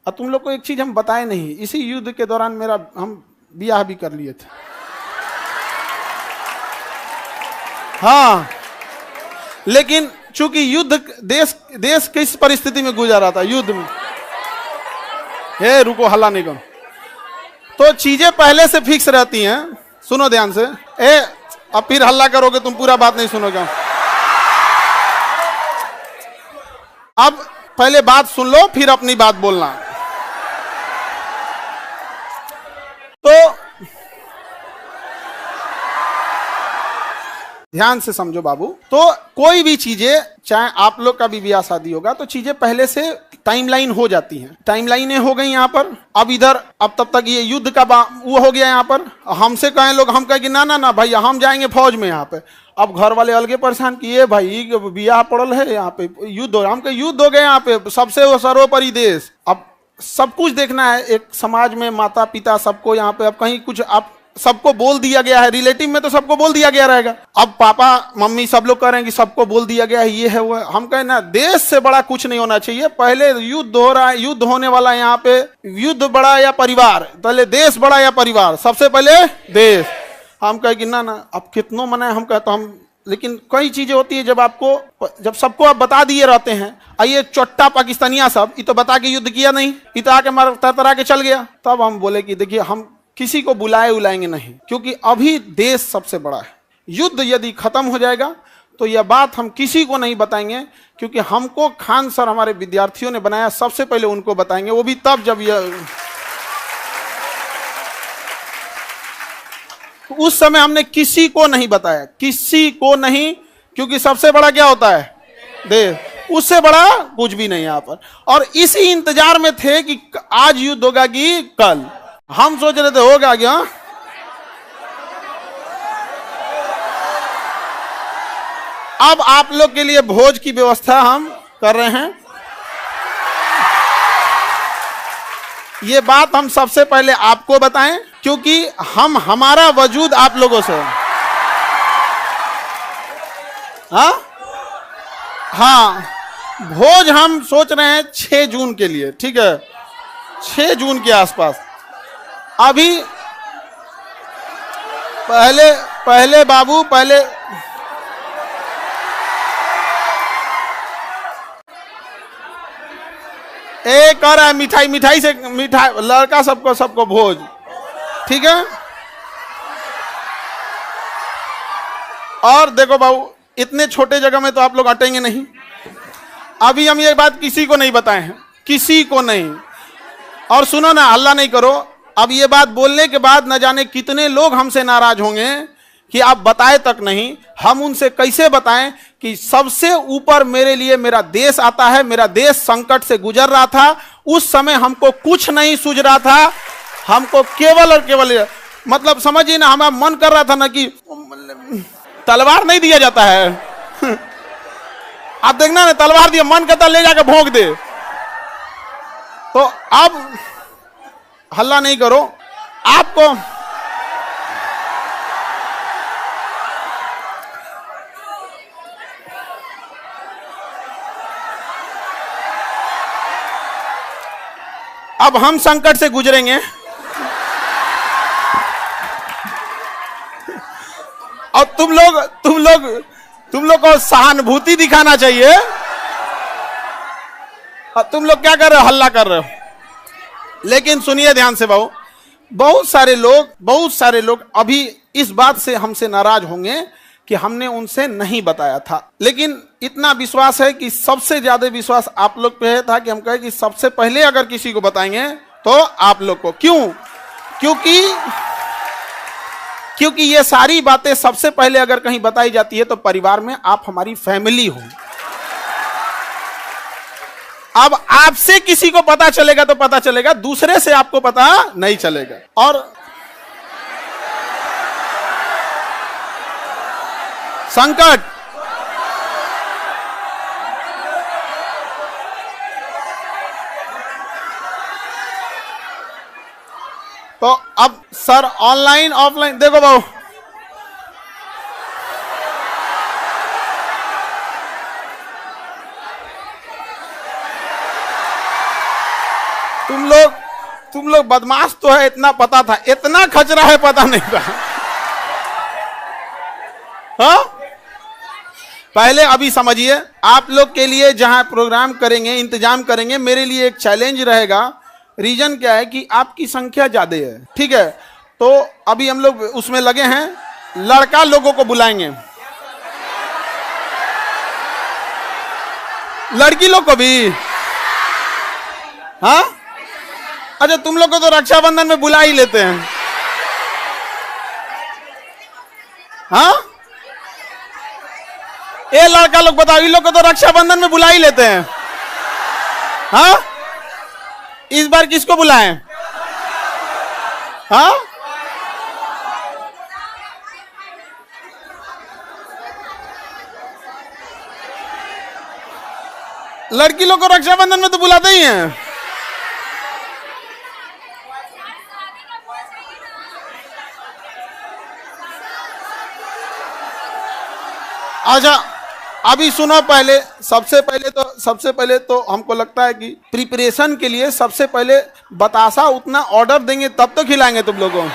और तुम लोग को एक चीज हम बताए नहीं, इसी युद्ध के दौरान हम ब्याह भी कर लिए थे। हाँ, लेकिन चूंकि युद्ध देश किस परिस्थिति में गुजर रहा था, युद्ध में। हे रुको, हल्ला नहीं करो। तो चीजें पहले से फिक्स रहती हैं, सुनो ध्यान से। अब फिर हल्ला करोगे तुम, पूरा बात नहीं सुनोगे। अब पहले बात सुन लो, फिर अपनी बात बोलना। तो ध्यान से समझो बाबू। तो कोई भी चीजें, चाहे आप लोग का भी ब्याह शादी होगा, तो चीजें पहले से टाइमलाइन हो जाती हैं। टाइमलाइनें हो गई यहाँ पर। अब इधर, अब तब तक ये युद्ध का वो हो गया यहाँ पर। हमसे कहें लोग, हम कहें कि ना ना ना भैया, हम जाएंगे फौज में यहाँ पे। अब घर वाले अलगे परेशान किए, भाई ब्याह पड़ल है यहाँ पे, युद्ध हो, हम कहे युद्ध हो गए यहाँ पे, सबसे सर्वोपरि देश। अब सब कुछ देखना है, एक समाज में माता पिता सबको यहाँ पे, अब कहीं कुछ आप सबको बोल दिया गया है, रिलेटिव में तो सबको बोल दिया गया रहेगा। अब पापा मम्मी सब लोग कह रहे हैं कि सबको बोल दिया गया है, ये है वो है। हम कहें ना, देश से बड़ा कुछ नहीं होना चाहिए। पहले युद्ध हो रहा है, युद्ध होने वाला है यहाँ पे। युद्ध बड़ा या परिवार, पहले देश बड़ा या परिवार, सबसे पहले देश। हम कहे कि ना ना, अब कितनों मना है, हम कहते हम, लेकिन कई चीजें होती है जब सबको आप बता दिए रहते हैं। आइए चोट्टा पाकिस्तानिया सब, ये तो बता के युद्ध किया नहीं, ये तो आके मार तरतरा के चल गया। तब हम बोले कि देखिए, हम किसी को बुलाएंगे नहीं, क्योंकि अभी देश सबसे बड़ा है। युद्ध यदि खत्म हो जाएगा तो यह बात हम किसी को नहीं बताएंगे, क्योंकि हमको खान सर हमारे विद्यार्थियों ने बनाया, सबसे पहले उनको बताएंगे, वो भी तब जब यह, उस समय हमने किसी को नहीं बताया, किसी को नहीं, क्योंकि सबसे बड़ा क्या होता है, देश। उससे बड़ा कुछ भी नहीं यहाँ पर। और इसी इंतजार में थे कि आज युद्ध होगा कि कल। हम सोच रहे थे होगा क्या। अब आप लोग के लिए भोज की व्यवस्था हम कर रहे हैं। ये बात हम सबसे पहले आपको बताएं, क्योंकि हमारा वजूद आप लोगों से। हाँ, भोज हम सोच रहे हैं 6 जून के लिए, ठीक है, 6 जून के आसपास। अभी पहले बाबू, पहले कर रहा है मिठाई से, लड़का सबको भोज, ठीक है। और देखो बाबू, इतने छोटे जगह में तो आप लोग अटेंगे नहीं। अभी हम ये बात किसी को नहीं बताए हैं, किसी को नहीं। और सुनो ना, हल्ला नहीं करो। अब ये बात बोलने के बाद न जाने कितने लोग हमसे नाराज होंगे कि आप बताए तक नहीं। हम उनसे कैसे बताएं कि सबसे ऊपर मेरे लिए मेरा देश आता है। मेरा देश संकट से गुजर रहा था, उस समय हमको कुछ नहीं सूझ रहा था, हमको केवल और केवल, मतलब समझिए ना, हमारा मन कर रहा था ना कि तलवार नहीं दिया जाता है। आप देखना ना, तलवार दिया, मन करता ले जाकर भोंक दे। तो अब हल्ला नहीं करो। आपको अब हम संकट से गुजरेंगे, और तुम लोग को सहानुभूति दिखाना चाहिए। तुम लोग क्या कर रहे हो, हल्ला कर रहे हो। लेकिन सुनिए ध्यान से बाबू, बहुत सारे लोग अभी इस बात से हमसे नाराज होंगे कि हमने उनसे नहीं बताया था। लेकिन इतना विश्वास है कि सबसे ज्यादा विश्वास आप लोग पे था कि हम कहे कि सबसे पहले अगर किसी को बताएंगे तो आप लोग को। क्यों? क्योंकि ये सारी बातें सबसे पहले अगर कहीं बताई जाती है तो परिवार में आप हमारी फैमिली हो। अब आपसे किसी को पता चलेगा तो पता चलेगा, दूसरे से आपको पता नहीं चलेगा। और संकट, तो अब सर ऑनलाइन ऑफलाइन देखो बाबू, तुम लोग बदमाश तो है, इतना पता था, इतना खचरा है पता नहीं था। हाँ, पहले अभी समझिए, आप लोग के लिए जहां प्रोग्राम करेंगे, इंतजाम करेंगे, मेरे लिए एक चैलेंज रहेगा। रीजन क्या है कि आपकी संख्या ज्यादा है, ठीक है? तो अभी हम लोग उसमें लगे हैं, लड़का लोगों को बुलाएंगे, लड़की लोग को भी। हाँ, अच्छा, तुम लोग को तो रक्षाबंधन में बुला ही लेते हैं। हाँ, ये लड़का लोग बताओ, इन लोग को तो रक्षाबंधन में बुला ही लेते हैं। हाँ, इस बार किसको बुलाएं? हाँ, लड़की लोग को रक्षाबंधन में तो बुलाते ही हैं। अच्छा, अभी सुनो, पहले सबसे पहले तो हमको लगता है कि प्रिपरेशन के लिए सबसे पहले बतासा उतना ऑर्डर देंगे तब तो खिलाएंगे तुम लोगों को।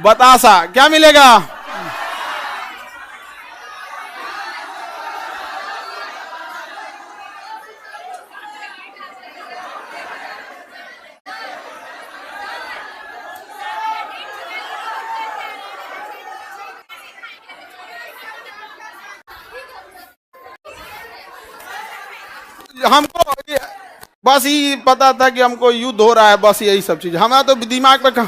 बतासा क्या मिलेगा? हमको बस ये पता था कि हमको युद्ध हो रहा है, बस यही सब चीज हमारा तो दिमाग में कहा।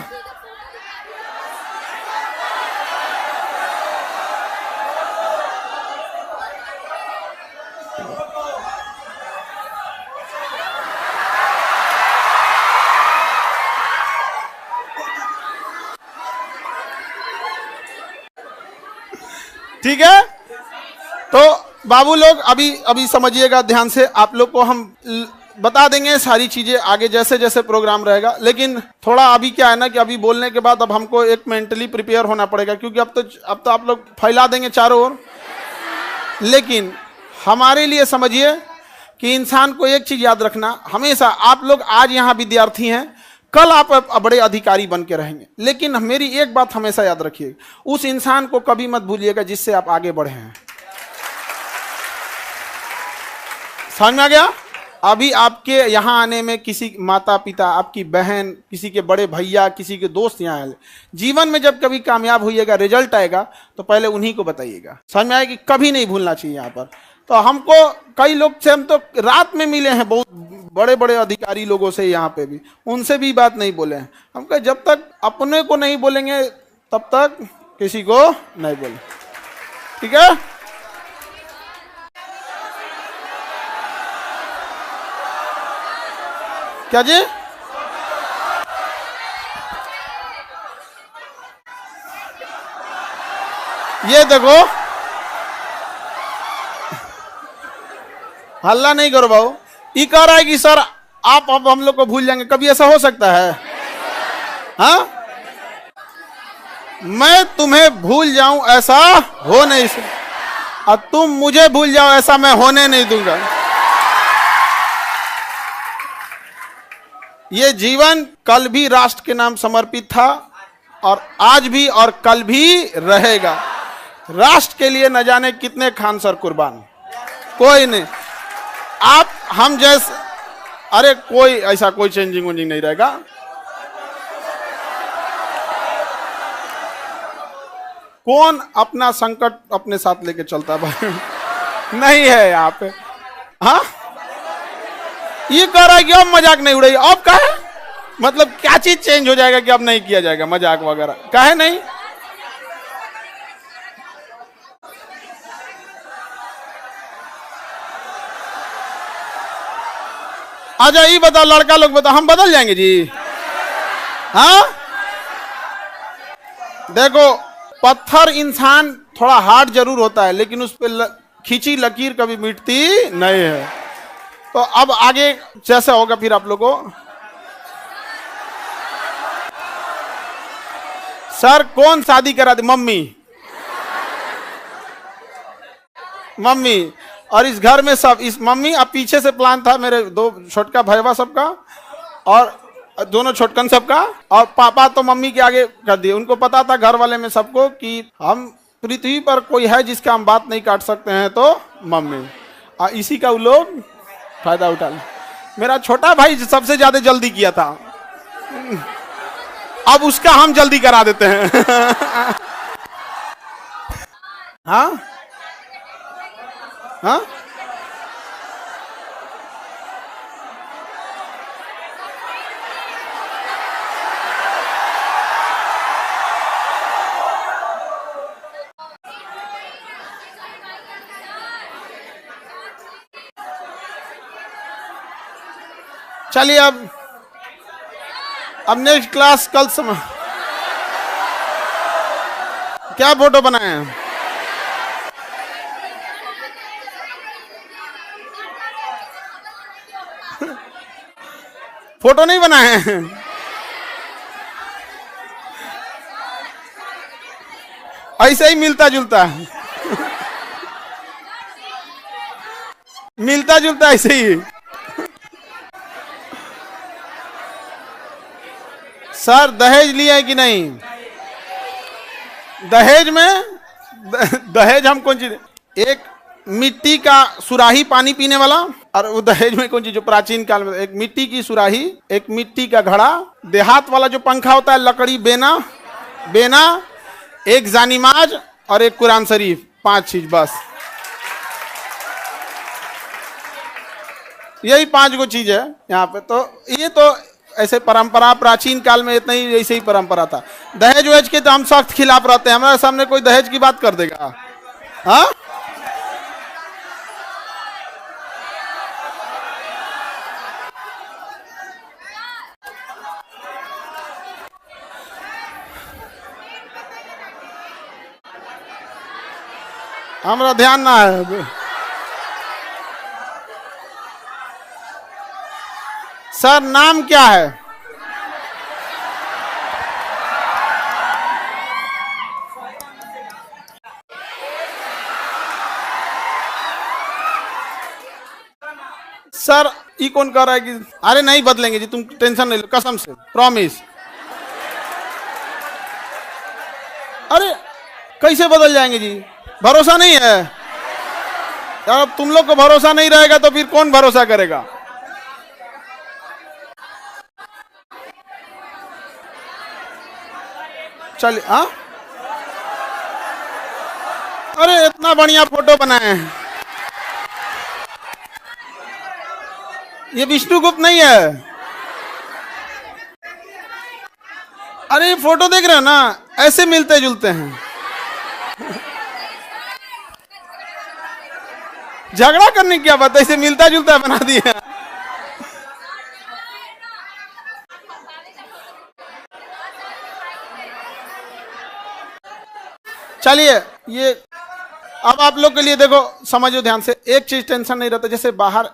ठीक है, तो बाबू लोग अभी समझिएगा ध्यान से, आप लोग को हम बता देंगे सारी चीजें आगे जैसे जैसे प्रोग्राम रहेगा। लेकिन थोड़ा अभी क्या है ना कि अभी बोलने के बाद अब हमको एक मेंटली प्रिपेयर होना पड़ेगा, क्योंकि अब तो आप लोग फैला देंगे चारों ओर। लेकिन हमारे लिए समझिए कि इंसान को एक चीज याद रखना, हमेशा आप लोग आज यहाँ विद्यार्थी हैं, कल आप बड़े अधिकारी बन के रहेंगे। लेकिन मेरी एक बात हमेशा याद रखिए, उस इंसान को कभी मत भूलिएगा जिससे आप आगे बढ़े हैं। समझ में आ गया? अभी आपके यहाँ आने में किसी माता पिता, आपकी बहन, किसी के बड़े भैया, किसी के दोस्त यहाँ आए, जीवन में जब कभी कामयाब होइएगा, रिजल्ट आएगा, तो पहले उन्हीं को बताइएगा। समझ में आएगा कि कभी नहीं भूलना चाहिए यहाँ पर। तो हमको कई लोग से हम तो रात में मिले हैं, बहुत बड़े बड़े अधिकारी लोगों से यहाँ पे भी, उनसे भी बात नहीं बोले हैं। हम कहे जब तक अपने को नहीं बोलेंगे तब तक किसी को नहीं बोले, ठीक है? क्या जी? ये देखो, हल्ला नहीं करो भाऊ। ये कह रहा है कि सर आप अब हम लोग को भूल जाएंगे, कभी ऐसा हो सकता है? हाँ, मैं तुम्हें भूल जाऊं ऐसा हो नहीं सकता, और तुम मुझे भूल जाओ ऐसा मैं होने नहीं दूंगा। ये जीवन कल भी राष्ट्र के नाम समर्पित था, और आज भी और कल भी रहेगा। राष्ट्र के लिए न जाने कितने खान सर कुर्बान, कोई नहीं। आप हम जैसे, अरे कोई ऐसा कोई चेंजिंग वेंजिंग नहीं रहेगा। कौन अपना संकट अपने साथ लेके चलता भाई? नहीं है यहाँ पे। हाँ, ये कह रहा है कि अब मजाक नहीं उड़ेगी, अब कहे मतलब क्या चीज चेंज हो जाएगा कि अब नहीं किया जाएगा मजाक वगैरह? कहे नहीं। अच्छा ये बताओ, लड़का लोग बताओ, हम बदल जाएंगे जी? हाँ, देखो, पत्थर इंसान थोड़ा हार्ड जरूर होता है, लेकिन उस पर खींची लकीर कभी मिटती नहीं है। तो अब आगे जैसे होगा फिर आप लोगों को, सर कौन शादी करा दी? Mummy, mummy. और इस घर में सब, इस मम्मी, अब पीछे से प्लान था मेरे दो छोटका भैया सबका और दोनों छोटकन सबका, और पापा तो मम्मी के आगे कर दिए। उनको पता था घर वाले में सबको कि हम पृथ्वी पर कोई है जिसका हम बात नहीं काट सकते हैं तो मम्मी, और इसी का वो लोग फायदा उठा ले। मेरा छोटा भाई सबसे ज्यादा जल्दी किया था, अब उसका हम जल्दी करा देते हैं। हाँ हाँ, चलिए अब नेक्स्ट क्लास कल समय क्या फोटो बनाए हैं? फोटो नहीं बनाए हैं, ऐसे ही मिलता जुलता है, मिलता जुलता ऐसे ही। सर दहेज लिया है कि नहीं? दहेज में दहेज हम कौन चीज, एक मिट्टी का सुराही पानी पीने वाला, और वो दहेज में कौन चीज जो प्राचीन काल में एक मिट्टी की सुराही, एक मिट्टी का घड़ा, देहात वाला जो पंखा होता है लकड़ी, बेना बेना, एक जानिमाज और एक कुरान शरीफ, 5 चीज बस। यही 5 गो चीज है यहाँ पे। तो ये तो ऐसे परंपरा प्राचीन काल में इतना ही ऐसे ही परंपरा था। दहेज वहेज के तो हम सख्त खिलाफ रहते हैं, हमारे सामने कोई दहेज की बात कर देगा? हाँ, हमारा ध्यान ना है। सर नाम क्या है? सर ये कौन कह रहा है कि अरे नहीं बदलेंगे जी, तुम टेंशन नहीं लो, कसम से प्रॉमिस। अरे कैसे बदल जाएंगे जी, भरोसा नहीं है यार। अब तुम लोग को भरोसा नहीं रहेगा तो फिर कौन भरोसा करेगा? चलिए हाँ, अरे इतना बढ़िया फोटो बनाए हैं। ये विष्णुगुप्त नहीं है? अरे ये फोटो देख रहे हो ना, ऐसे मिलते जुलते हैं। झगड़ा करने की क्या बात है, ऐसे मिलता जुलता बना दिया। चलिए ये अब आप लोग के लिए देखो, समझो ध्यान से, एक चीज टेंशन नहीं रहता। जैसे बाहर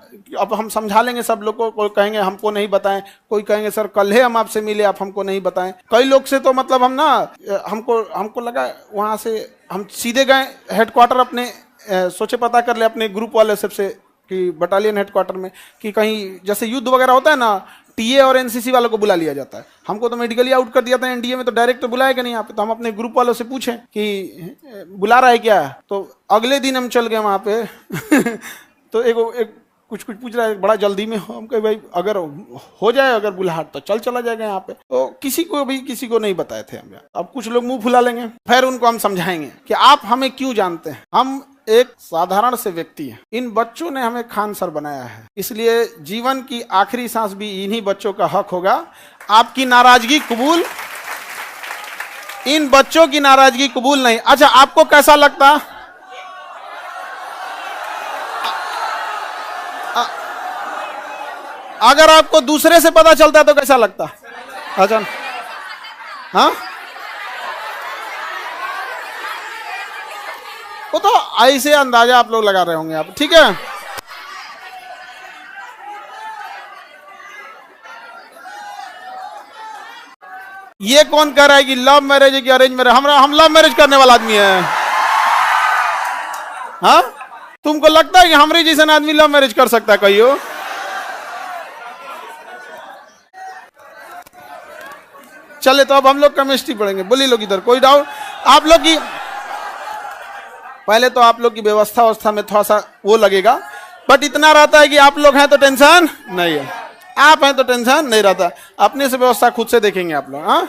अब हम समझा लेंगे सब लोग को, कोई कहेंगे हमको नहीं बताएं, कोई कहेंगे सर कल ही हम आपसे मिले आप हमको नहीं बताएं। कई लोग से तो मतलब हम ना, हमको लगा वहां से हम सीधे गए हेडक्वार्टर अपने, सोचे पता कर ले अपने ग्रुप वाले सबसे कि बटालियन हेडक्वार्टर में कि कहीं जैसे युद्ध वगैरह होता है ना, टीए और एनसीसी वालों को बुला लिया जाता है। हमको तो मेडिकली आउट कर दिया था एनडीए में, तो डायरेक्ट तो बुलाएगा नहीं यहाँ पे। तो हम अपने ग्रुप वालों से पूछें कि बुला रहा है क्या, तो अगले दिन हम चल गए वहाँ पे। तो एक कुछ पूछ रहा है, बड़ा जल्दी में हो। हम कहे भाई अगर हो जाए अगर बुलाहट तो चला जाएगा यहाँ पे। तो किसी को नहीं बताए थे हम। अब कुछ लोग मुंह फुला लेंगे, फिर उनको हम समझाएंगे कि आप हमें क्यों जानते हैं, हम एक साधारण से व्यक्ति हैं। इन बच्चों ने हमें खान सर बनाया है, इसलिए जीवन की आखिरी सांस भी इन्हीं बच्चों का हक होगा। आपकी नाराजगी कबूल, इन बच्चों की नाराजगी कबूल नहीं। अच्छा आपको कैसा लगता, अगर आपको दूसरे से पता चलता तो कैसा लगता? अच्छा हाँ, वो तो ऐसे अंदाजा आप लोग लगा रहे होंगे आप, ठीक है। ये कौन कह रहा है कि लव मैरिज है कि अरेंज मैरिज? हम लव मैरिज करने वाला आदमी है। हाँ तुमको लगता है कि हमारे जैसा आदमी लव मैरिज कर सकता है कहियो? चले तो अब हम लोग केमिस्ट्री पढ़ेंगे। बोलिए लोग इधर, कोई डाउट? आप लोग की पहले तो आप लोग की व्यवस्था में थोड़ा सा वो लगेगा, बट इतना रहता है कि आप लोग हैं तो टेंशन नहीं है, आप हैं तो टेंशन नहीं रहता। अपने से व्यवस्था खुद से देखेंगे आप लोग। हाँ